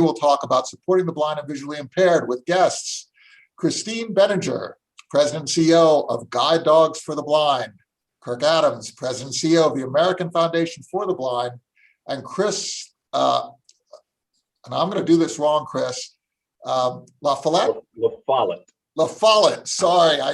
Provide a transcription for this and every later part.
will talk about supporting the blind and visually impaired with guests Christine Benninger, President and CEO of Guide Dogs for the Blind, Kirk Adams, President and CEO of the American Foundation for the Blind, and Chris, and I'm going to do this wrong, Chris, LaFollette? LaFollette, sorry, I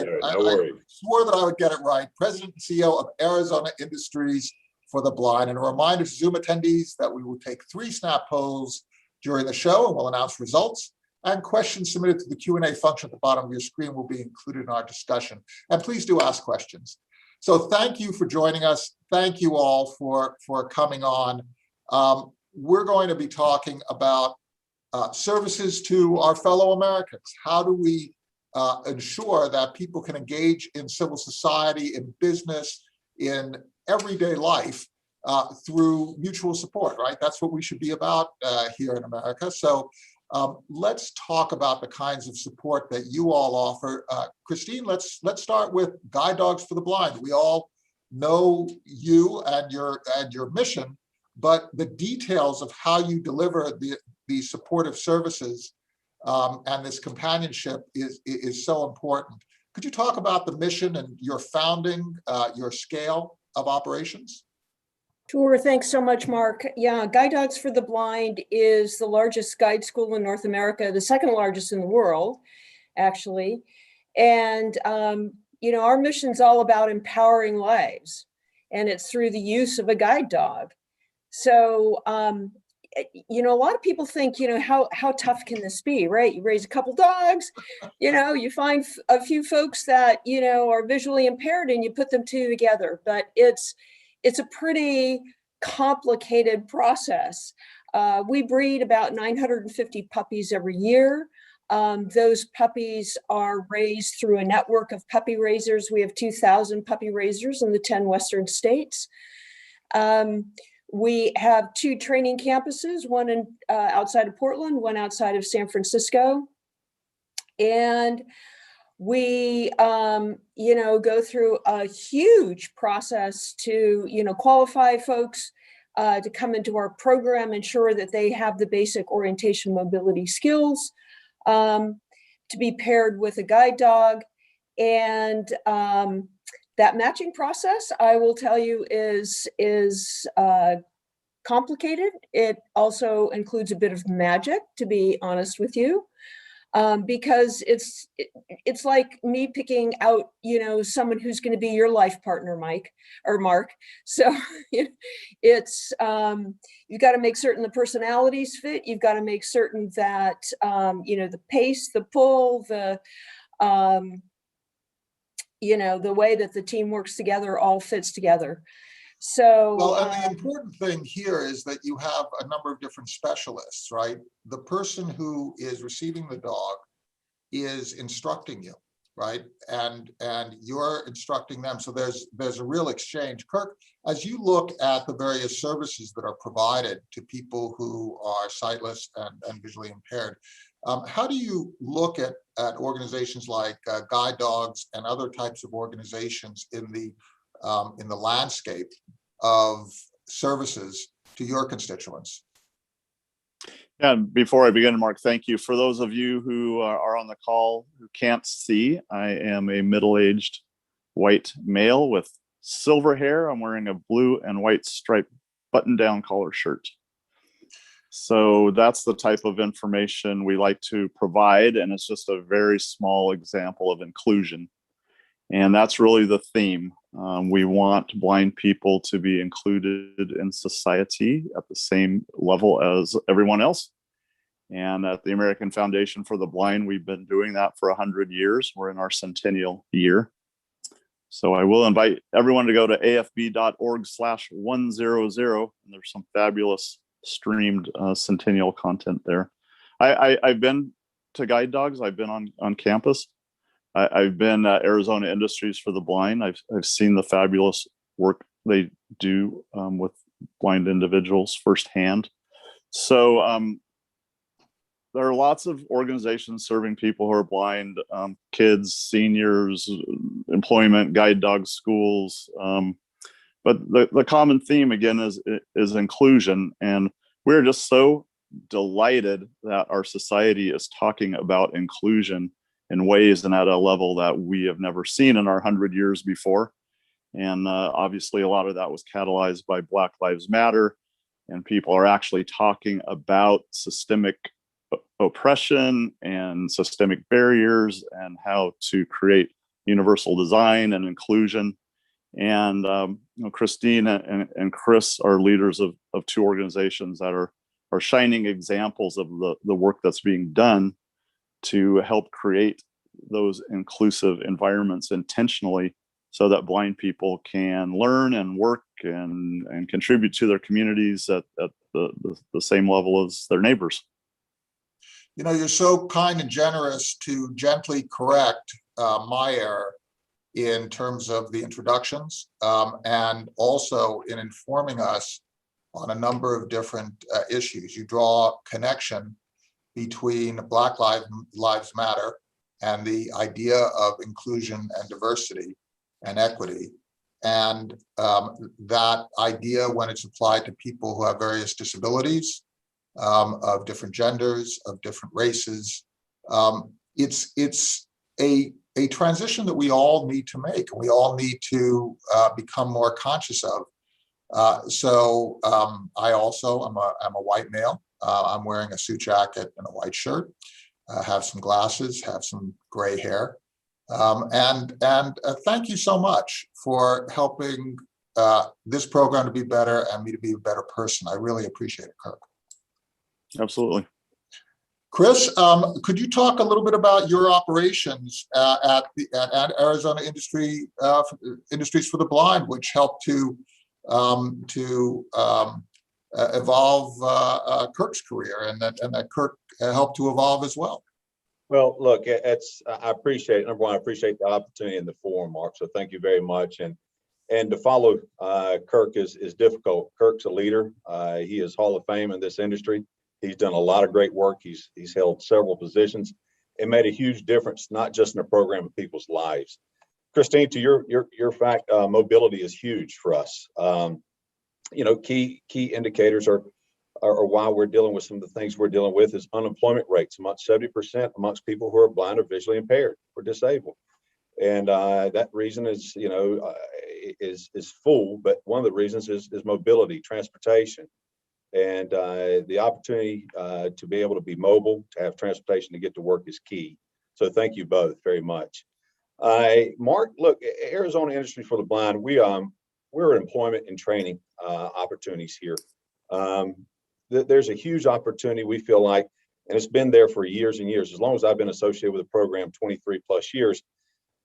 swore that I would get it right. President and CEO of Arizona Industries for the Blind. And a reminder to Zoom attendees that we will take 3 snap polls during the show, and we'll announce results. And questions submitted to the Q&A function at the bottom of your screen will be included in our discussion. And please do ask questions. So thank you for joining us. Thank you all for coming on. We're going to be talking about services to our fellow Americans. How do we ensure that people can engage in civil society, in business, in everyday life through mutual support, right? That's what we should be about here in America. So let's talk about the kinds of support that you all offer. Christine, let's start with Guide Dogs for the Blind. We all know you and your mission, but the details of how you deliver the supportive services and this companionship is so important. Could you talk about the mission and your founding, your scale of operations? Sure, thanks so much, Mark. Yeah, Guide Dogs for the Blind is the largest guide school in North America, the second largest in the world, actually. And, our mission's all about empowering lives, and it's through the use of a guide dog. So, a lot of people think, how tough can this be, right? You raise a couple dogs, you find a few folks that, are visually impaired and you put them two together, but it's a pretty complicated process. We breed about 950 puppies every year. Those puppies are raised through a network of puppy raisers. We have 2,000 puppy raisers in the 10 Western states. We have 2 training campuses, one outside of Portland, one outside of San Francisco. And we, go through a huge process to, qualify folks to come into our program, ensure that they have the basic orientation mobility skills to be paired with a guide dog. And that matching process, I will tell you, is complicated. It also includes a bit of magic, to be honest with you, because it's like me picking out, someone who's going to be your life partner, Mike or Mark. So it's you've got to make certain the personalities fit. You've got to make certain that the pace, the pull, the the way that the team works together all fits together. So, well, and the important thing here is that you have a number of different specialists, right? The person who is receiving the dog is instructing you, right? And you're instructing them. So there's a real exchange. Kirk, as you look at the various services that are provided to people who are sightless and visually impaired, how do you look at organizations like Guide Dogs and other types of organizations in the landscape of services to your constituents? Yeah, before I begin, Mark, thank you. For those of you who are on the call who can't see, I am a middle-aged white male with silver hair. I'm wearing a blue and white striped button-down collar shirt. So that's the type of information we like to provide, and it's just a very small example of inclusion. And that's really the theme. We want blind people to be included in society at the same level as everyone else. And at the American Foundation for the Blind, we've been doing that for 100 years. We're in our centennial year. So I will invite everyone to go to afb.org/100. And there's some fabulous streamed centennial content there. I've been to Guide Dogs. I've been on campus. I've been at Arizona Industries for the Blind. I've seen the fabulous work they do with blind individuals firsthand. So there are lots of organizations serving people who are blind, kids, seniors, employment, guide dog schools. But the common theme, again, is inclusion. And we're just so delighted that our society is talking about inclusion in ways and at a level that we have never seen in our 100 years before. And obviously, a lot of that was catalyzed by Black Lives Matter, and people are actually talking about systemic oppression and systemic barriers and how to create universal design and inclusion. And Christine and Chris are leaders of two organizations that are shining examples of the work that's being done to help create those inclusive environments intentionally, so that blind people can learn and work and contribute to their communities at the same level as their neighbors. You know, you're so kind and generous to gently correct my error in terms of the introductions, and also in informing us on a number of different issues. You draw a connection between Black Lives Matter and the idea of inclusion and diversity and equity. And that idea, when it's applied to people who have various disabilities, of different genders, of different races, it's a transition that we all need to make. We all need to become more conscious of. So I also am a white male. I'm wearing a suit jacket and a white shirt, have some glasses, have some gray hair. And thank you so much for helping this program to be better and me to be a better person. I really appreciate it, Kirk. Absolutely. Chris, could you talk a little bit about your operations at Arizona Industries for the Blind, which helped to evolve Kirk's career, and that Kirk helped to evolve as well? Well, look, I appreciate it. Number one, I appreciate the opportunity in the forum, Mark. So thank you very much. And to follow Kirk is difficult. Kirk's a leader. He is Hall of Fame in this industry. He's done a lot of great work. He's held several positions and made a huge difference, not just in the program, but people's lives. Christine, to your fact, mobility is huge for us. You know, key indicators are why we're dealing with some of the things we're dealing with is unemployment rates amongst 70% amongst people who are blind or visually impaired or disabled. And that reason is, you know, is full, but one of the reasons is mobility, transportation. And the opportunity to be able to be mobile, to have transportation to get to work is key. So thank you both very much. Mark, look, Arizona Industries for the Blind, we're employment and training opportunities here. There's a huge opportunity, we feel like, and it's been there for years and years, as long as I've been associated with the program, 23 plus years,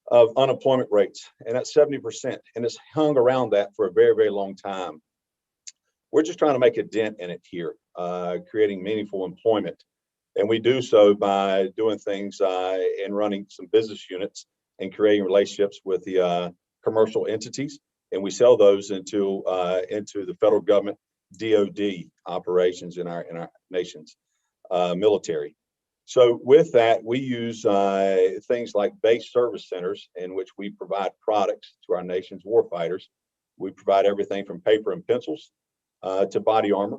of unemployment rates, and that's 70%, and it's hung around that for a very, very long time. We're just trying to make a dent in it here, creating meaningful employment. And we do so by doing things and running some business units and creating relationships with the commercial entities. And we sell those into the federal government, DOD operations in our nation's military. So with that, we use things like base service centers in which we provide products to our nation's warfighters. We provide everything from paper and pencils to body armor.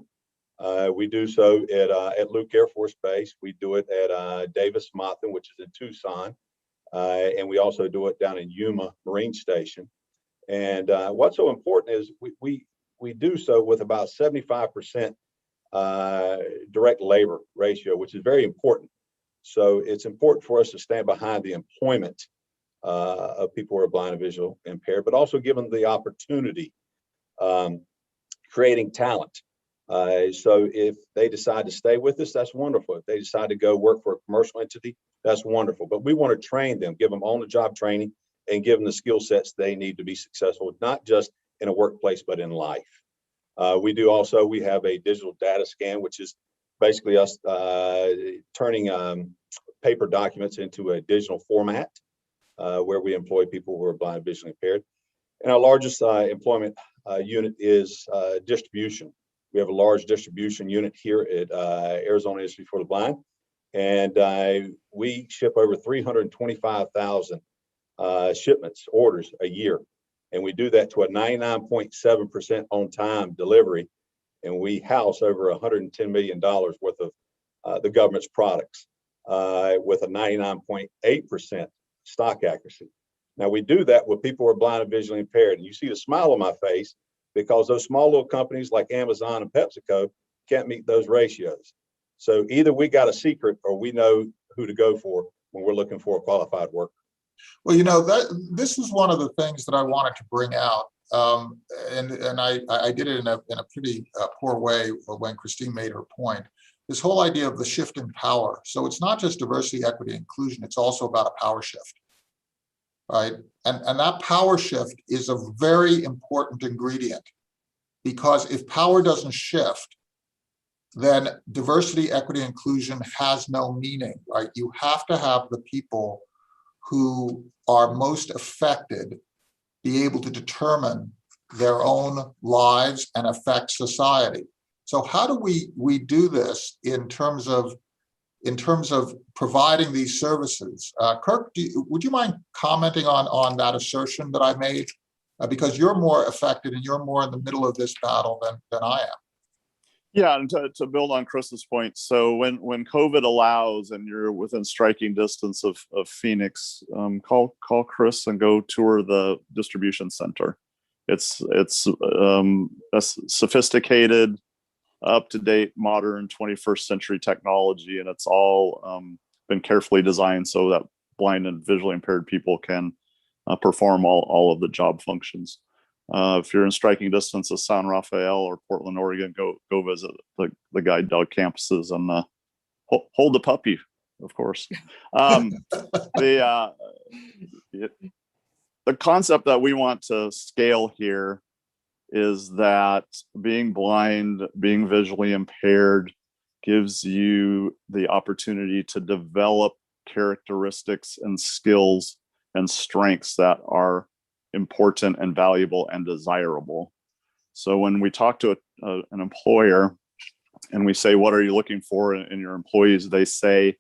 We do so at Luke Air Force Base. We do it at Davis-Monthan, which is in Tucson. And we also do it down in Yuma Marine Station. And what's so important is we do so with about 75% direct labor ratio, which is very important. So it's important for us to stand behind the employment of people who are blind and visually impaired, but also give them the opportunity, creating talent. So if they decide to stay with us, that's wonderful. If they decide to go work for a commercial entity, that's wonderful. But we want to train them, give them on-the-job training, and give them the skill sets they need to be successful, not just in a workplace, but in life. We have a digital data scan, which is basically us turning paper documents into a digital format where we employ people who are blind and visually impaired. And our largest employment unit is distribution. We have a large distribution unit here at Arizona Industries for the Blind, and we ship over 325,000 shipments, orders a year. And we do that to a 99.7% on-time delivery. and we house over $110 million worth of the government's products with a 99.8% stock accuracy. Now, we do that with people who are blind and visually impaired. And you see the smile on my face because those small little companies like Amazon and PepsiCo can't meet those ratios. So either we got a secret or we know who to go for when we're looking for a qualified worker. Well, this is one of the things that I wanted to bring out. And I did it in a pretty poor way when Christine made her point. This whole idea of the shift in power. So it's not just diversity, equity, inclusion. It's also about a power shift, right? And that power shift is a very important ingredient, because if power doesn't shift, then diversity, equity, inclusion has no meaning, right? You have to have the people who are most affected be able to determine their own lives and affect society. So how do we do this in terms of providing these services? Kirk, would you mind commenting on that assertion that I made? Because you're more affected and you're more in the middle of this battle than I am. Yeah, and to build on Chris's point, so when COVID allows and you're within striking distance of Phoenix, call Chris and go tour the distribution center. It's a sophisticated, up-to-date, modern 21st century technology, and it's all been carefully designed so that blind and visually impaired people can perform all of the job functions. If you're in striking distance of San Rafael or Portland, Oregon, go visit the guide dog campuses and hold the puppy, of course. The concept that we want to scale here is that being blind, being visually impaired gives you the opportunity to develop characteristics and skills and strengths that are important and valuable and desirable. So when we talk to an employer and we say, what are you looking for in your employees? They say,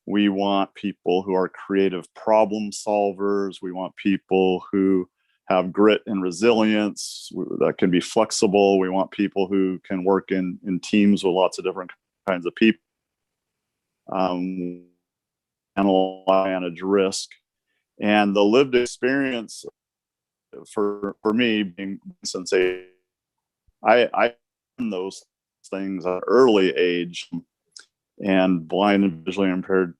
we want people who are creative problem solvers. We want people who have grit and resilience that can be flexible. We want people who can work in teams with lots of different kinds of people, and manage risk. And the lived experience for me, being since I those things at an early age, and blind and visually impaired.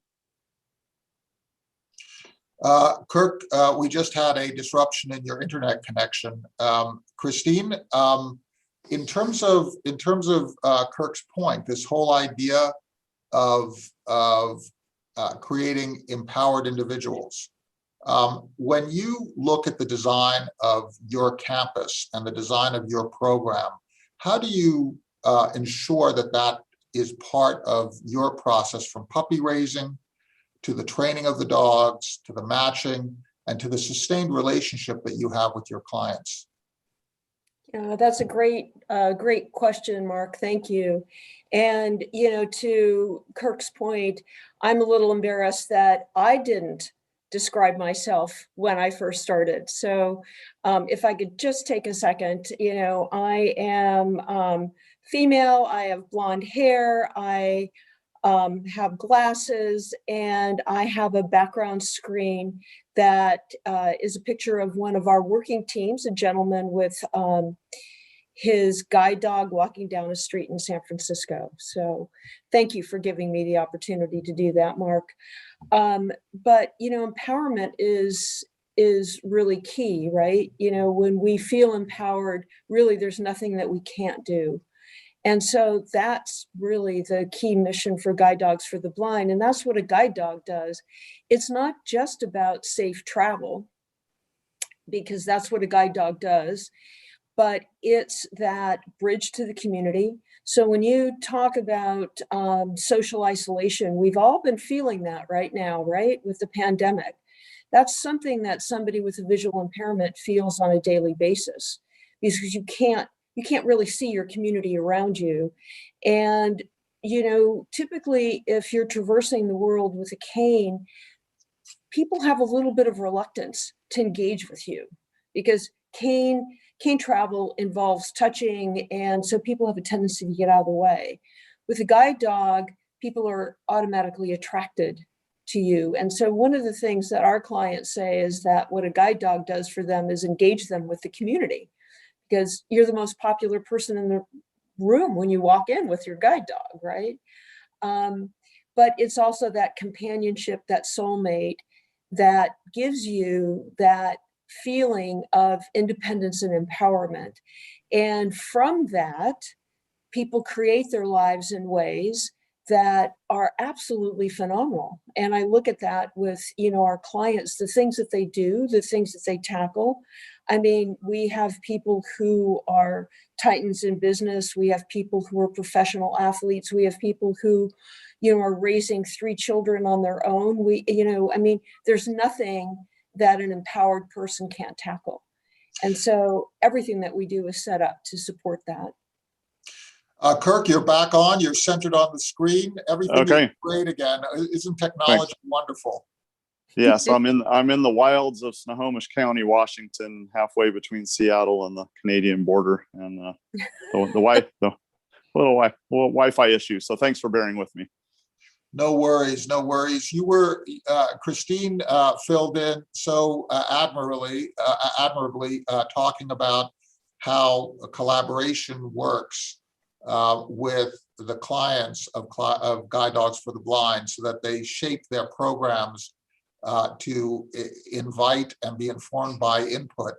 Kirk, we just had a disruption in your internet connection. Christine, in terms of Kirk's point, this whole idea of creating empowered individuals. When you look at the design of your campus and the design of your program, how do you ensure that is part of your process, from puppy raising to the training of the dogs, to the matching, and to the sustained relationship that you have with your clients? That's a great question, Mark. Thank you. And, to Kirk's point, I'm a little embarrassed that I didn't describe myself when I first started. So if I could just take a second, I am female, I have blonde hair, I have glasses, and I have a background screen that is a picture of one of our working teams, a gentleman with his guide dog walking down a street in San Francisco. So thank you for giving me the opportunity to do that, Mark. But, empowerment is really key, right? When we feel empowered, really, there's nothing that we can't do. And so that's really the key mission for Guide Dogs for the Blind. And that's what a guide dog does. It's not just about safe travel, because that's what a guide dog does, but it's that bridge to the community. So when you talk about social isolation, we've all been feeling that right now, right? With the pandemic. That's something that somebody with a visual impairment feels on a daily basis, because you can't really see your community around you. And, typically if you're traversing the world with a cane, people have a little bit of reluctance to engage with you, because cane cane travel involves touching, and so people have a tendency to get out of the way. With a guide dog, people are automatically attracted to you. And so one of the things that our clients say is that what a guide dog does for them is engage them with the community, because you're the most popular person in the room when you walk in with your guide dog, right? But it's also that companionship, that soulmate that gives you that feeling of independence and empowerment. And from that, people create their lives in ways that are absolutely phenomenal. And I look at that with, our clients, the things that they do, the things that they tackle. I mean, we have people who are titans in business. We have people who are professional athletes. We have people who, are raising 3 children on their own. There's nothing that an empowered person can't tackle. And so everything that we do is set up to support that. Kirk, you're back on. You're centered on the screen. Everything is great again. Isn't technology wonderful? Yes, I'm in the wilds of Snohomish County, Washington, halfway between Seattle and the Canadian border, and the little Wi-Fi issue. So thanks for bearing with me. No worries, no worries. You were Christine filled in so admirably talking about how collaboration works with the clients of Guide Dogs for the Blind, so that they shape their programs to invite and be informed by input.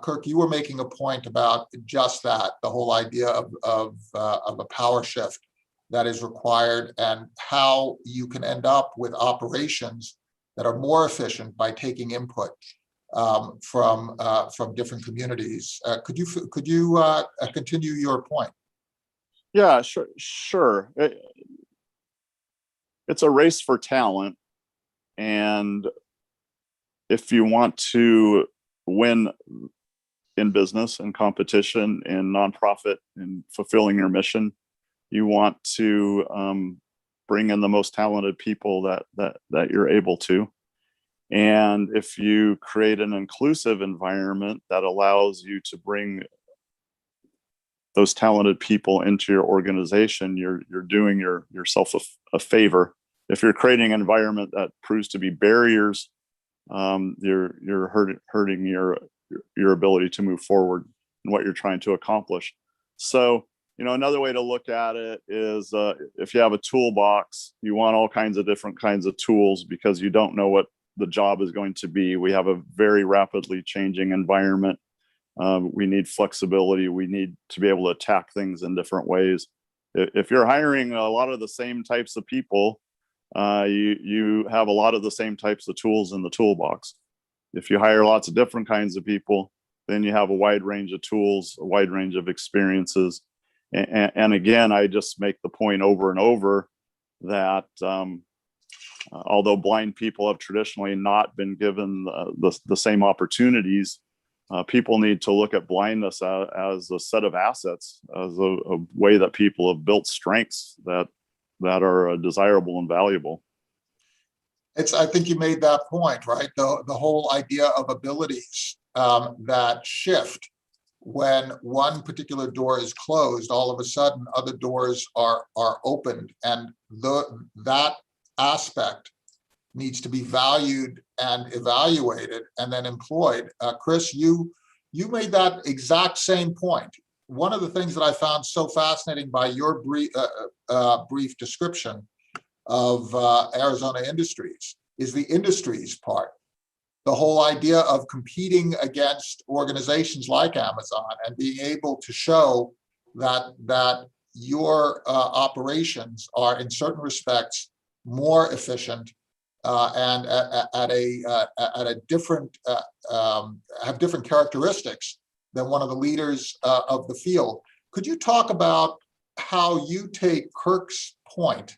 Kirk, you were making a point about just that, the whole idea of a power shift that is required, and how you can end up with operations that are more efficient by taking input from different communities. Could you continue your point? Yeah, sure. It's a race for talent, and if you want to win in business and competition and nonprofit and fulfilling your mission, you want to bring in the most talented people that you're able to. And if you create an inclusive environment that allows you to bring those talented people into your organization, you're doing yourself a favor. If you're creating an environment that proves to be barriers, you're hurting your ability to move forward in what you're trying to accomplish. So, another way to look at it is if you have a toolbox, you want all kinds of different kinds of tools, because you don't know what the job is going to be. We have a very rapidly changing environment. We need flexibility. We need to be able to attack things in different ways. If you're hiring a lot of the same types of people, you have a lot of the same types of tools in the toolbox. If you hire lots of different kinds of people, then you have a wide range of tools, a wide range of experiences. And again, I just make the point over and over that although blind people have traditionally not been given the same opportunities, people need to look at blindness as a set of assets, as a way that people have built strengths that are desirable and valuable. I think you made that point, right? The whole idea of abilities that shift. When one particular door is closed, all of a sudden other doors are opened, and that aspect needs to be valued and evaluated and then employed. Chris, you made that exact same point. One of the things that I found so fascinating by your brief description of Arizona Industries is the industries part. The whole idea of competing against organizations like Amazon and being able to show that your operations are in certain respects more efficient and at a different have different characteristics than one of the leaders of the field. Could you talk about how you take Kirk's point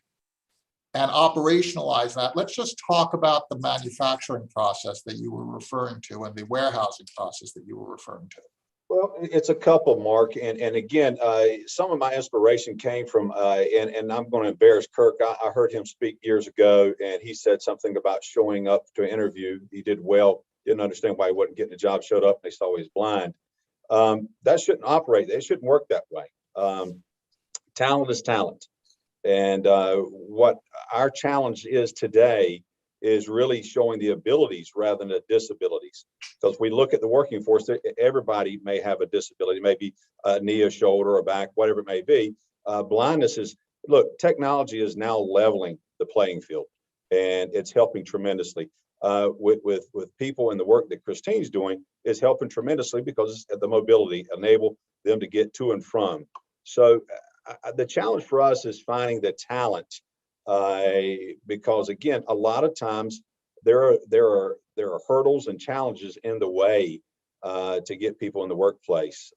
and operationalize that? Let's just talk about the manufacturing process that you were referring to and the warehousing process that you were referring to. Well, it's a couple, Mark. And again, some of my inspiration came from, and I'm going to embarrass Kirk. I heard him speak years ago, and he said something about showing up to an interview. He did well, didn't understand why he wasn't getting a job, showed up, and they saw he was blind. That shouldn't operate. It shouldn't work that way. Talent is talent. And what our challenge is today is really showing the abilities rather than the disabilities. Because if we look at the working force, everybody may have a disability, maybe a knee, a shoulder, a back, whatever it may be. Blindness is, look, technology is now leveling the playing field, and it's helping tremendously. With people, and the work that Christine's doing is helping tremendously because the mobility enable them to get to and from. So the challenge for us is finding the talent, because again, a lot of times there are hurdles and challenges in the way to get people in the workplace.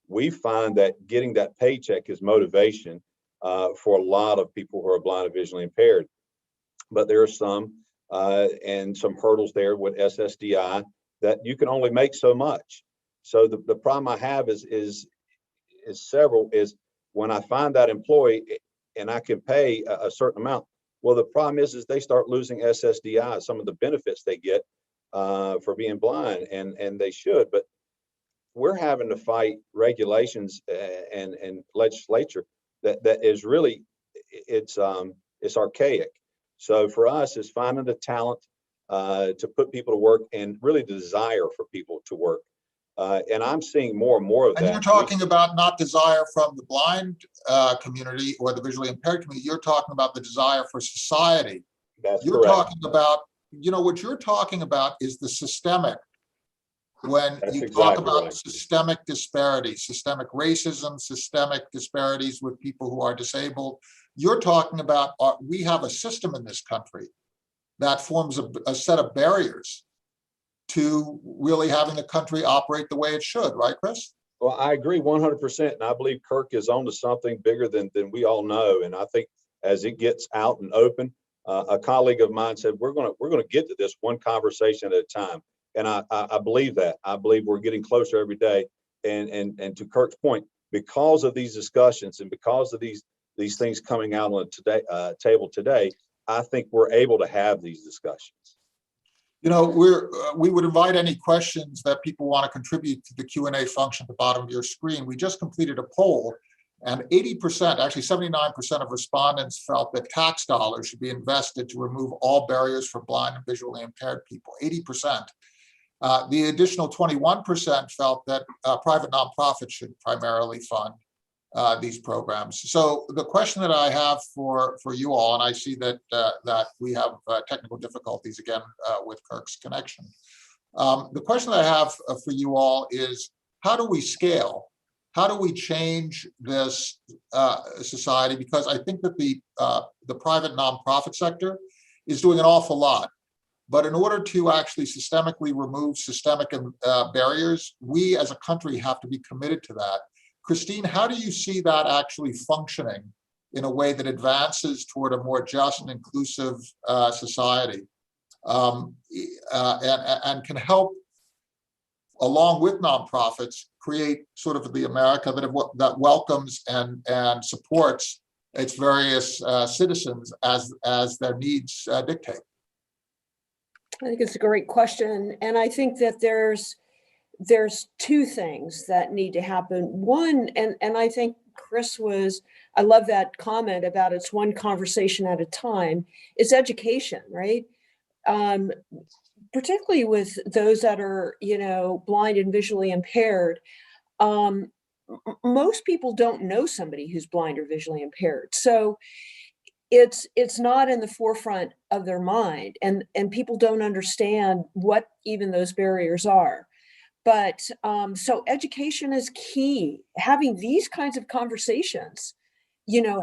We find that getting that paycheck is motivation for a lot of people who are blind and visually impaired, but there are some and some hurdles there with SSDI that you can only make so much. So the problem I have is when I find that employee and I can pay a certain amount. Well, the problem is they start losing SSDI, some of the benefits they get for being blind, and they should. But we're having to fight regulations and legislature that is really it's archaic. So for us, it's finding the talent to put people to work and really the desire for people to work. And I'm seeing more and more of that. And you're talking about not desire from the blind community or the visually impaired community. You're talking about the desire for society. That's you're correct. Talking about, what you're talking about is the systemic. When That's you exactly talk about right. systemic disparities, systemic racism, systemic disparities with people who are disabled, you're talking about we have a system in this country that forms a set of barriers to really having the country operate the way it should, right, Chris? Well, I agree 100%. And I believe Kirk is on to something bigger than we all know. And I think as it gets out and open, a colleague of mine said, we're going to get to this one conversation at a time. And I believe that. I believe we're getting closer every day. And to Kirk's point, because of these discussions and because of these things coming out on the table today, I think we're able to have these discussions. We would invite any questions that people want to contribute to the Q&A function at the bottom of your screen. We just completed a poll, and 80%, actually 79% of respondents felt that tax dollars should be invested to remove all barriers for blind and visually impaired people, 80%. The additional 21% felt that private nonprofits should primarily fund these programs. So the question that I have for you all, and I see that that we have technical difficulties again with Kirk's connection. The question that I have for you all is, how do we scale? How do we change this society? Because I think that the private nonprofit sector is doing an awful lot. But in order to actually systemically remove systemic barriers, we as a country have to be committed to that. Christine, how do you see that actually functioning in a way that advances toward a more just and inclusive society and can help, along with nonprofits, create sort of the America that welcomes and supports its various citizens as their needs dictate? I think it's a great question. And I think that there's two things that need to happen. One, and I think Chris I love that comment about it's one conversation at a time, is education, right? Particularly with those that are, blind and visually impaired. Most people don't know somebody who's blind or visually impaired. So it's not in the forefront of their mind, and people don't understand what even those barriers are. But so education is key. Having these kinds of conversations,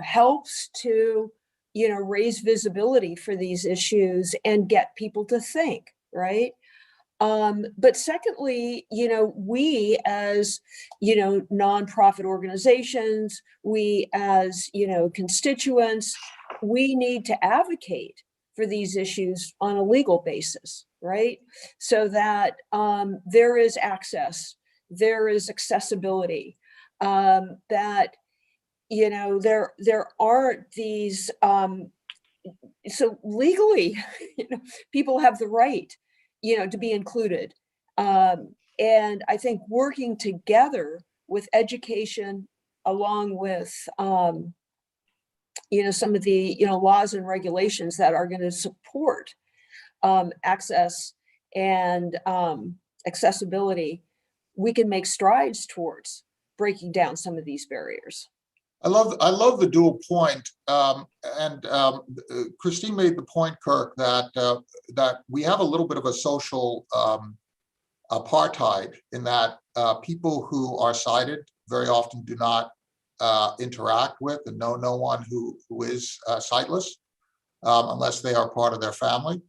helps to, raise visibility for these issues and get people to think, right? But secondly, we as, nonprofit organizations, we as, constituents, we need to advocate for these issues on a legal basis, right? So that there is access, there is accessibility, that, there aren't these, so legally, people have the right, to be included. And I think working together with education, along with, some of the, laws and regulations that are going to support access and accessibility, we can make strides towards breaking down some of these barriers. I love the dual point, Christine made the point, Kirk, that we have a little bit of a social apartheid in that people who are sighted very often do not interact with and know no one who is sightless unless they are part of their family.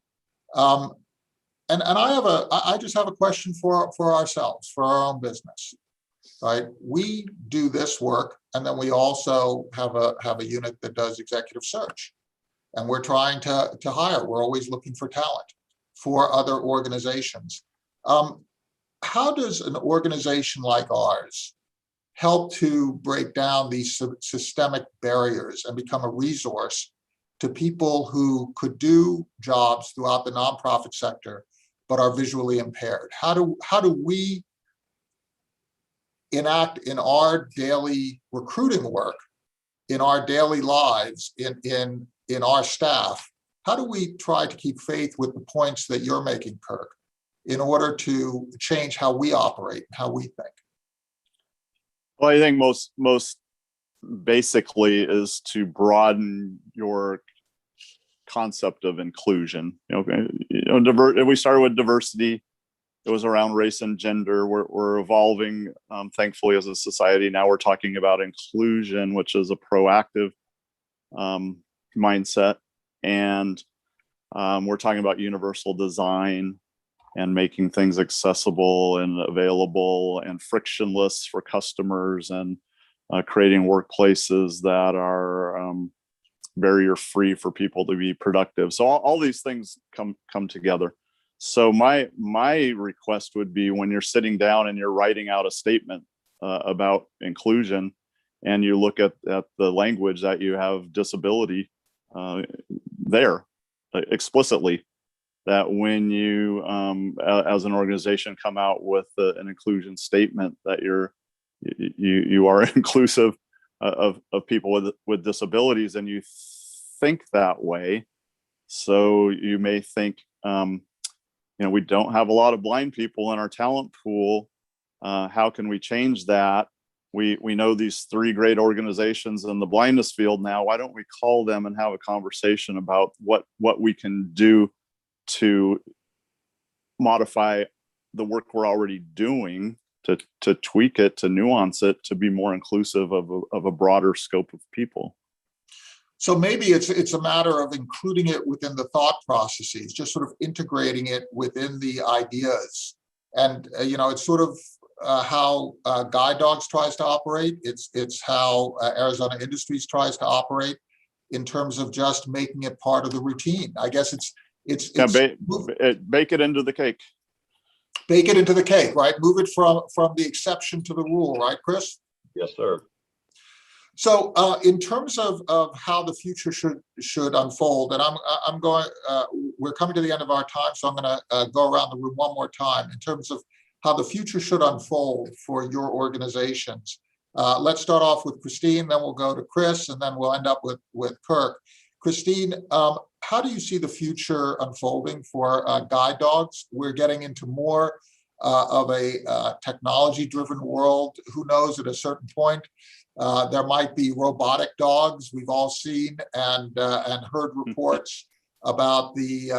And I just have a question for ourselves, for our own business. Right, we do this work, and then we also have a unit that does executive search, and we're trying to hire. We're always looking for talent for other organizations. How does an organization like ours help to break down these systemic barriers and become a resource to people who could do jobs throughout the nonprofit sector but are visually impaired? How do we enact in our daily recruiting work, in our daily lives, in our staff? How do we try to keep faith with the points that you're making, Kirk, in order to change how we operate, how we think? Well, I think most basically is to broaden your concept of inclusion. We started with diversity. It was around race and gender. We're evolving, thankfully, as a society. Now we're talking about inclusion, which is a proactive mindset. And we're talking about universal design and making things accessible and available and frictionless for customers, and creating workplaces that are barrier-free for people to be productive. So all these things come together. So my request would be, when you're sitting down and you're writing out a statement about inclusion, and you look at the language that you have disability there explicitly, that when you as an organization come out with an inclusion statement, that you are inclusive of people with disabilities, and you think that way. So you may think, we don't have a lot of blind people in our talent pool. How can we change that? We know these 3 great organizations in the blindness field now. Why don't we call them and have a conversation about what we can do to modify the work we're already doing, to tweak it, to nuance it, to be more inclusive of a broader scope of people. So maybe it's a matter of including it within the thought processes, just sort of integrating it within the ideas. And it's sort of how Guide Dogs tries to operate. It's how Arizona Industries tries to operate, in terms of just making it part of the routine. I guess bake it into the cake. Bake it into the cake, right? Move it from the exception to the rule, right, Chris? Yes, sir. So in terms of how the future should unfold, and we're coming to the end of our time, so I'm going to go around the room one more time in terms of how the future should unfold for your organizations. Let's start off with Christine, then we'll go to Chris, and then we'll end up with Kirk. Christine, how do you see the future unfolding for Guide Dogs? We're getting into more of a technology-driven world. Who knows, at a certain point, there might be robotic dogs. We've all seen and heard reports about these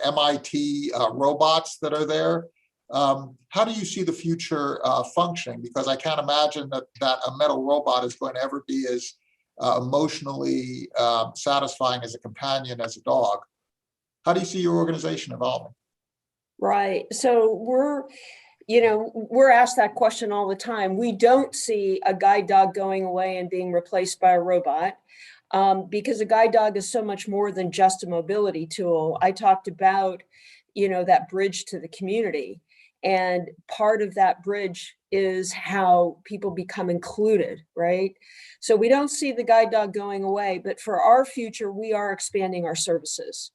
MIT robots that are there. How do you see the future functioning? Because I can't imagine that a metal robot is going to ever be as emotionally satisfying as a companion as a dog. How do you see your organization evolving? Right. So we're asked that question all the time. We don't see a guide dog going away and being replaced by a robot, because a guide dog is so much more than just a mobility tool. I talked about, that bridge to the community. And part of that bridge is how people become included, right? So we don't see the guide dog going away, but for our future, we are expanding our services.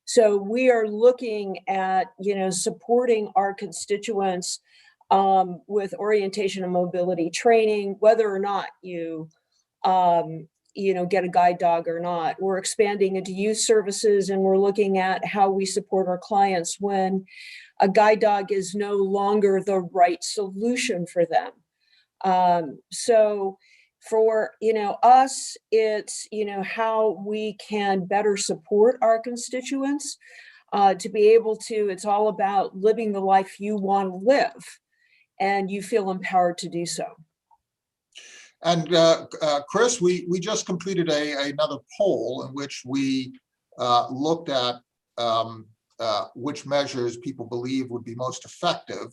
So we are looking at, supporting our constituents with orientation and mobility training, whether or not you get a guide dog or not. We're expanding into youth services, and we're looking at how we support our clients when a guide dog is no longer the right solution for them. So for, us, it's, how we can better support our constituents to be able to, it's all about living the life you want to live, and you feel empowered to do so. And Chris, we just completed another poll in which we looked at which measures people believe would be most effective.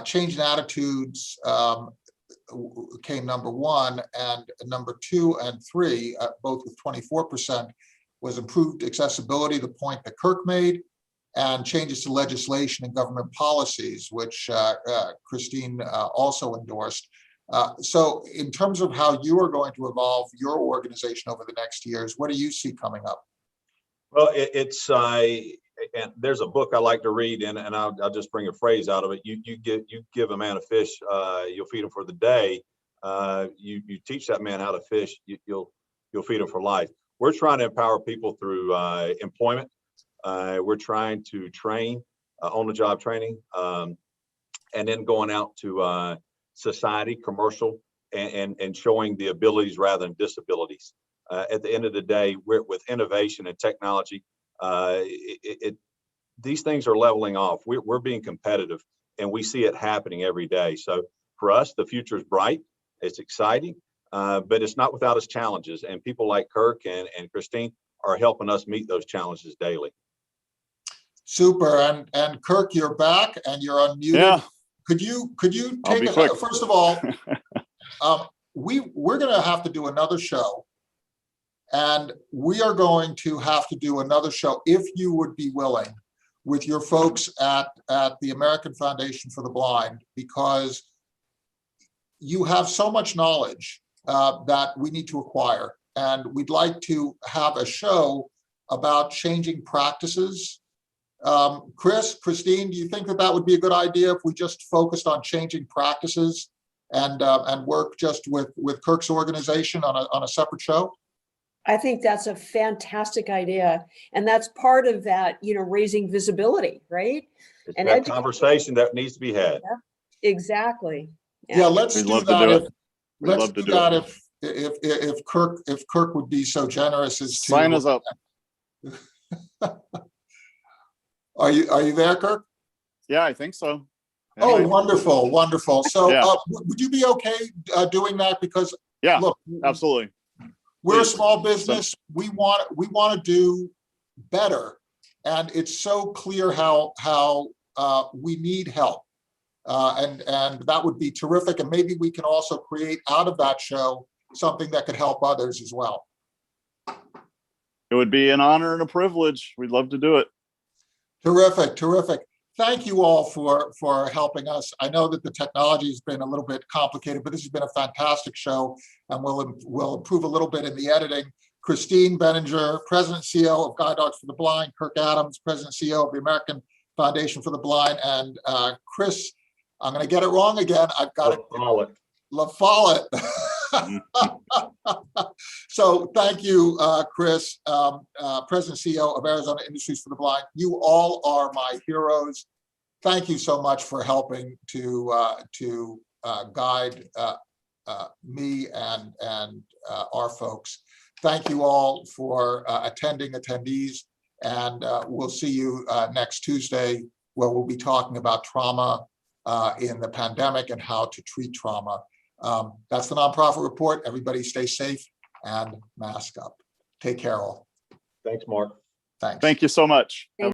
Change in attitudes came number 1, and number 2 and 3, both with 24%, was improved accessibility, the point that Kirk made, and changes to legislation and government policies, which Christine also endorsed. So in terms of how you are going to evolve your organization over the next years, what do you see coming up? Well, and there's a book I like to read, and I'll just bring a phrase out of it. You give a man a fish, you'll feed him for the day. You teach that man how to fish, you'll feed him for life. We're trying to empower people through employment. We're trying to train, on-the-job training, and then going out to society, commercial, and showing the abilities rather than disabilities. At the end of the day, with innovation and technology, these things are leveling off. We're being competitive, and we see it happening every day. So for us, the future is bright. It's exciting, but it's not without its challenges. And people like Kirk and Christine are helping us meet those challenges daily. Super. And Kirk, you're back and you're unmuted. Yeah. Could you take us, quick. first of all, we're going to have to do another show, and we are going to have to do another show, if you would be willing, with your folks at the American Foundation for the Blind, because you have so much knowledge that we need to acquire. And we'd like to have a show about changing practices. Christine, do you think that would be a good idea if we just focused on changing practices and work just with Kirk's organization on a separate show? I think that's a fantastic idea. And that's part of that, raising visibility, right? It's And that conversation that needs to be had. Yeah, exactly. Yeah, let's We'd do love that. to do it. We'd Let's love to do do that it. if Kirk would be so generous as to Sign us up. Are you there, Kirk? Yeah, I think so. Oh, Anyway. wonderful. So Yeah. would you be okay doing that? Because Yeah, look, absolutely. we're a Please. small business. We want to do better, and it's so clear how we need help, and that would be terrific. And maybe we can also create out of that show something that could help others as well. It would be an honor and a privilege. We'd love to do it. Terrific. Thank you all for helping us. I know that the technology has been a little bit complicated, but this has been a fantastic show, and we'll improve a little bit in the editing. Christine Benninger, President and CEO of Guide Dogs for the Blind, Kirk Adams, President and CEO of the American Foundation for the Blind, and Chris, I'm going to get it wrong again. I've got it. LaFollette. So thank you, Chris, President and CEO of Arizona Industries for the Blind. You all are my heroes. Thank you so much for helping to guide me and our folks. Thank you all for attendees, and we'll see you next Tuesday, where we'll be talking about trauma in the pandemic and how to treat trauma. That's the Nonprofit Report. Everybody stay safe and mask up. Take care all. Thanks, Mark. Thanks. Thank you so much.